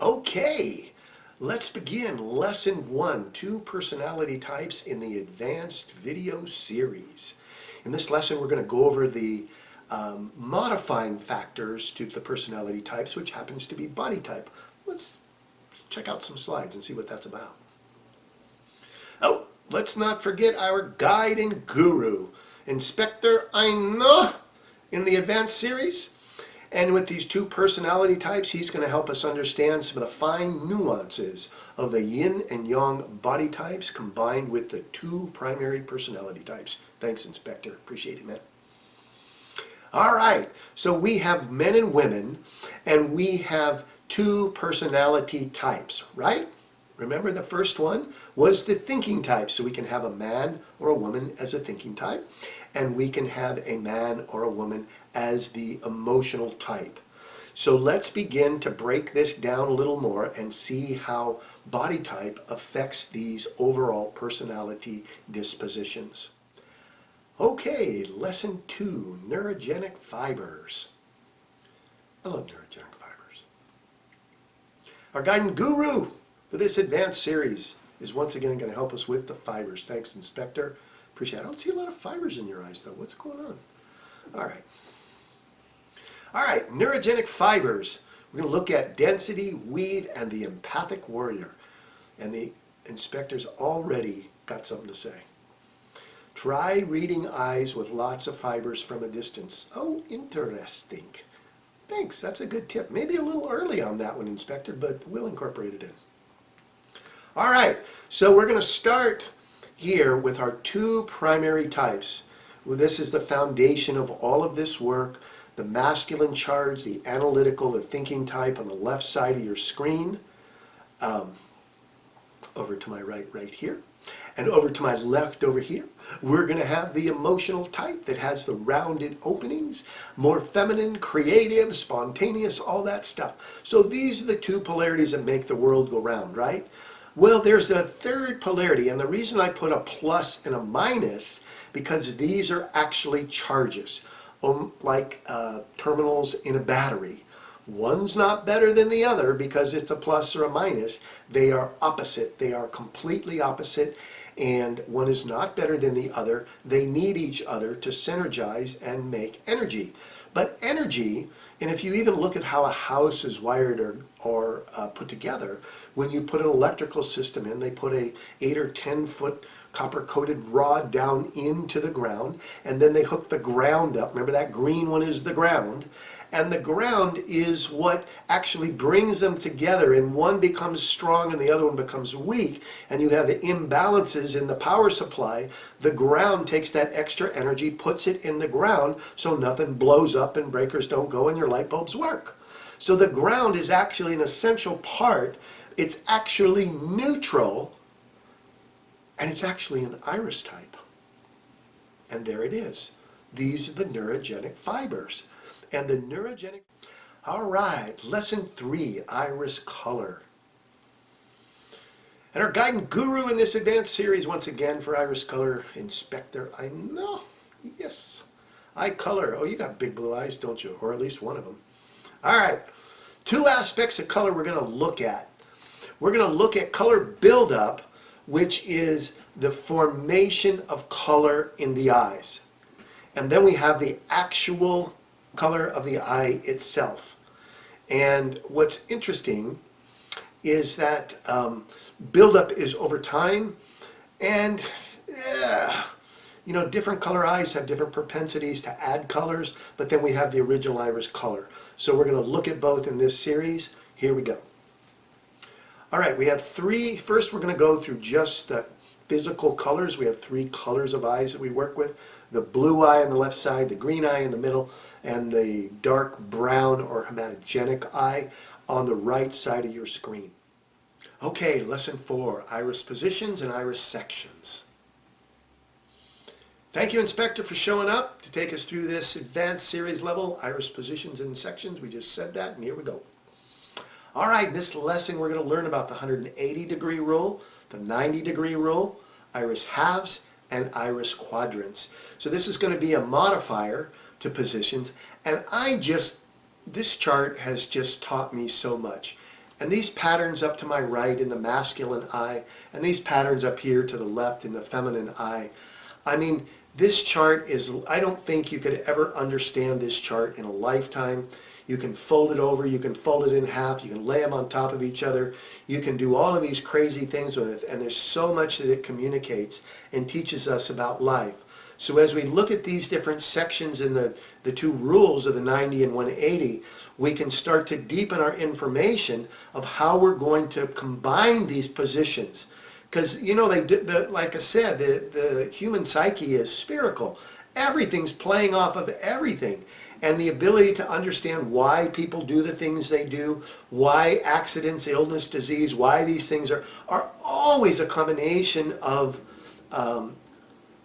Okay, let's begin lesson 1, 2 personality types in the advanced video series. In this lesson, we're going to go over the modifying factors to the personality types, which happens to be body type. Let's check out some slides and see what that's about. Oh, let's not forget our guide and guru, Inspector Inthe, in the advanced series. And with these 2 personality types, he's going to help us understand some of the fine nuances of the yin and yang body types combined with the 2 primary personality types. Thanks, Inspector. Appreciate it, man. All right, so we have men and women, and we have 2 personality types, right? Remember, the first one was the thinking type, so we can have a man or a woman as a thinking type, and we can have a man or a woman as the emotional type. So let's begin to break this down a little more and see how body type affects these overall personality dispositions. Okay, lesson 2, neurogenic fibers. I love neurogenic fibers. Our guide and guru for this advanced series is once again going to help us with the fibers. Thanks, Inspector. Appreciate it. I don't see a lot of fibers in your eyes, though. What's going on? All right, neurogenic fibers. We're going to look at density, weave, and the empathic warrior. And the inspector's already got something to say. Try reading eyes with lots of fibers from a distance. Oh, interesting. Thanks, that's a good tip. Maybe a little early on that one, Inspector, but we'll incorporate it in. All right, so we're going to start here with our 2 primary types. Well, this is the foundation of all of this work. The masculine charge, the analytical, the thinking type on the left side of your screen. Over to my right here. And over to my left over here, we're going to have the emotional type that has the rounded openings, more feminine, creative, spontaneous, all that stuff. So these are the 2 polarities that make the world go round, right? Well, there's a third polarity, and the reason I put a plus and a minus, because these are actually charges, like terminals in a battery. One's not better than the other because it's a plus or a minus. They are opposite. They are completely opposite, and one is not better than the other. They need each other to synergize and make energy. But energy, and if you even look at how a house is wired or put together, when you put an electrical system in, they put a 8 or 10 foot copper coated rod down into the ground, and then they hook the ground up. Remember, that green one is the ground. And the ground is what actually brings them together, and one becomes strong and the other one becomes weak, and you have the imbalances in the power supply. The ground takes that extra energy, puts it in the ground, so nothing blows up and breakers don't go and your light bulbs work. So the ground is actually an essential part. It's actually neutral, and it's actually an iris type. And there it is. These are the neurogenic fibers. And the neurogenic... All right, lesson 3, iris color. And our guide and guru in this advanced series, once again, for iris color, Inspector Inthe. Yes, eye color. Oh, you got big blue eyes, don't you? Or at least one of them. All right, 2 aspects of color we're going to look at. We're going to look at color buildup, which is the formation of color in the eyes. And then we have the actual color of the eye itself. And what's interesting is that buildup is over time, and you know, different color eyes have different propensities to add colors, but then we have the original iris color. So we're going to look at both in this series. Here we go. All right, we have 3. First, we're going to go through just the physical colors. We have 3 colors of eyes that we work with. The blue eye on the left side, the green eye in the middle, and the dark brown or hematogenic eye on the right side of your screen. Okay, lesson 4, iris positions and iris sections. Thank you, Inspector, for showing up to take us through this advanced series level, iris positions and sections. We just said that, and here we go. All right, in this lesson we're going to learn about the 180-degree rule, the 90-degree rule, iris halves, and iris quadrants. So this is going to be a modifier to positions, and this chart has just taught me so much. And these patterns up to my right in the masculine eye, and these patterns up here to the left in the feminine eye. I mean, this chart is, I don't think you could ever understand this chart in a lifetime. You can fold it over, you can fold it in half, you can lay them on top of each other, you can do all of these crazy things with it, and there's so much that it communicates and teaches us about life. So as we look at these different sections in the two rules of the 90 and 180, we can start to deepen our information of how we're going to combine these positions. Because, you know, like I said, the human psyche is spherical. Everything's playing off of everything. And the ability to understand why people do the things they do, why accidents, illness, disease, why these things are always a combination of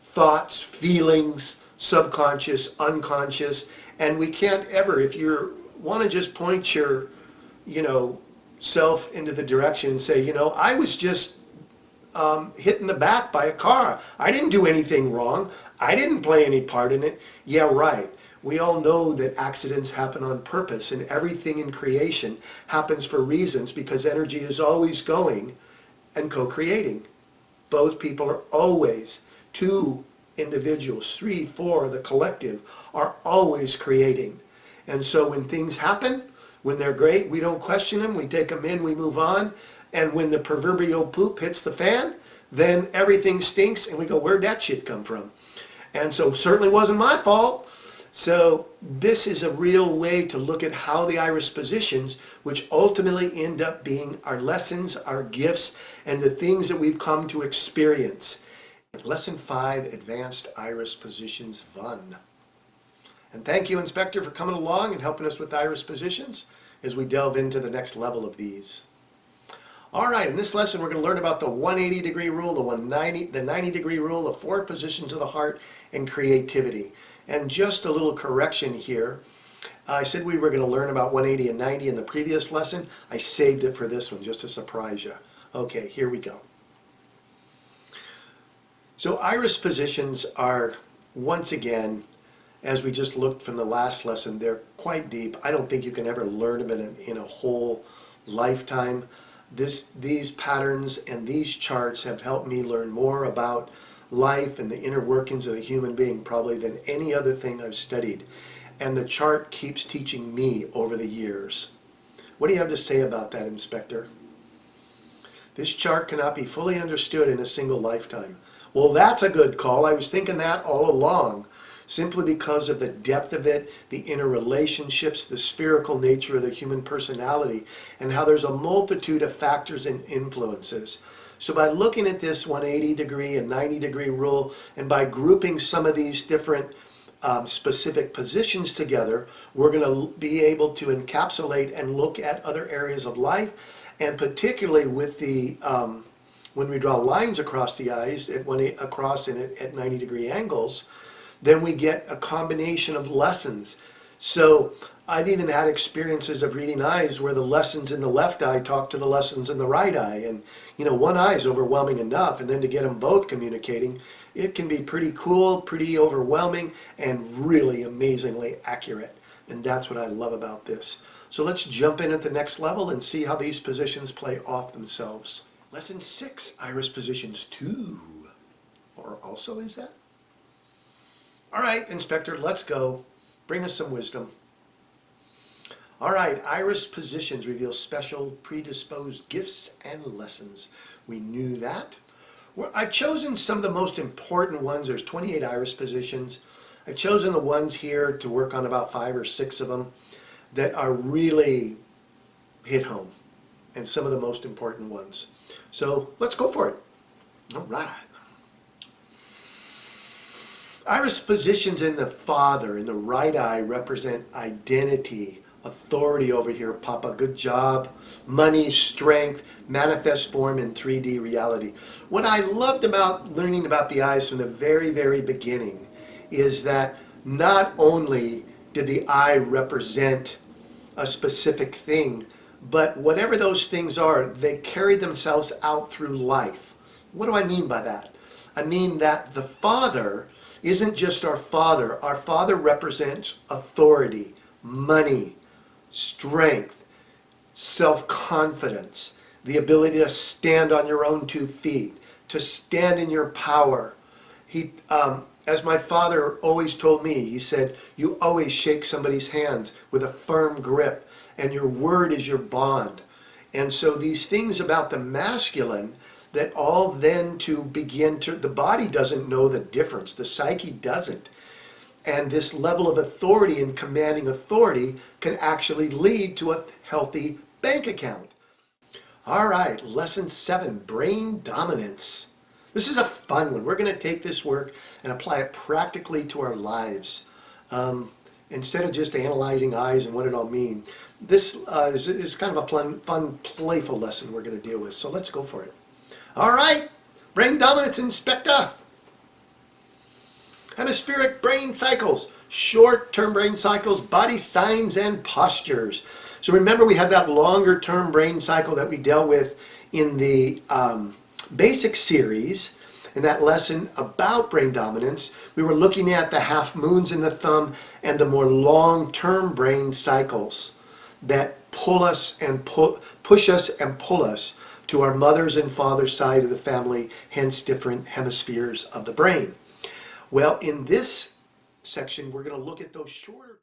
thoughts, feelings, subconscious, unconscious, and we can't ever, if you want to just point your, self into the direction and say, I was just hit in the back by a car. I didn't do anything wrong. I didn't play any part in it. Yeah, right. We all know that accidents happen on purpose, and everything in creation happens for reasons, because energy is always going and co-creating. Both people are always, two individuals, 3, 4, the collective, are always creating. And so when things happen, when they're great, we don't question them, we take them in, we move on. And when the proverbial poop hits the fan, then everything stinks and we go, where'd that shit come from? And so certainly wasn't my fault. So this is a real way to look at how the iris positions, which ultimately end up being our lessons, our gifts, and the things that we've come to experience. Lesson 5, Advanced Iris Positions 1. And thank you, Inspector, for coming along and helping us with iris positions as we delve into the next level of these. All right, in this lesson we're going to learn about the 180-degree rule, the 90-degree rule, the 4 positions of the heart, and creativity. And just a little correction here. I said we were going to learn about 180 and 90 in the previous lesson. I saved it for this one just to surprise you. Okay, here we go. So iris positions are, once again, as we just looked from the last lesson, they're quite deep. I don't think you can ever learn them in a whole lifetime. These patterns and these charts have helped me learn more about life and the inner workings of the human being probably than any other thing I've studied. And the chart keeps teaching me over the years. What do you have to say about that, Inspector? This chart cannot be fully understood in a single lifetime. Well, that's a good call. I was thinking that all along, simply because of the depth of it, the interrelationships, the spherical nature of the human personality, and how there's a multitude of factors and influences. So by looking at this 180-degree and 90-degree rule, and by grouping some of these different specific positions together, we're going to be able to encapsulate and look at other areas of life, and particularly with the when we draw lines across the eyes at 90-degree angles, then we get a combination of lessons. So I've even had experiences of reading eyes where the lessons in the left eye talk to the lessons in the right eye. And, one eye is overwhelming enough, and then to get them both communicating, it can be pretty cool, pretty overwhelming, and really amazingly accurate. And that's what I love about this. So let's jump in at the next level and see how these positions play off themselves. Lesson 6, Iris Positions 2. Or also is that? All right, Inspector, let's go. Bring us some wisdom. All right, iris positions reveal special predisposed gifts and lessons. We knew that. I've chosen some of the most important ones. There's 28 iris positions. I've chosen the ones here to work on about 5 or 6 of them that are really hit home, and some of the most important ones. So let's go for it. All right. Iris positions in the father, in the right eye, represent identity, authority over here, Papa, good job, money, strength, manifest form in 3D reality. What I loved about learning about the eyes from the very, very beginning is that not only did the eye represent a specific thing, but whatever those things are, they carry themselves out through life. What do I mean by that? I mean that the father isn't just our father. Our father represents authority, money, strength, self-confidence, the ability to stand on your own 2 feet, to stand in your power. As my father always told me, he said, you always shake somebody's hands with a firm grip, and your word is your bond. And so these things about the masculine that all then to begin to, the body doesn't know the difference, the psyche doesn't. And this level of authority and commanding authority can actually lead to a healthy bank account. All right, lesson 7, brain dominance. This is a fun one. We're going to take this work and apply it practically to our lives. Instead of just analyzing eyes and what it all means, this is kind of a fun, playful lesson we're going to deal with. So let's go for it. All right, brain dominance inspector. Hemispheric brain cycles, short-term brain cycles, body signs and postures. So remember we had that longer-term brain cycle that we dealt with in the basic series. In that lesson about brain dominance, we were looking at the half moons in the thumb and the more long-term brain cycles that pull us and push us and pull us to our mother's and father's side of the family, hence different hemispheres of the brain. Well, in this section, we're going to look at those shorter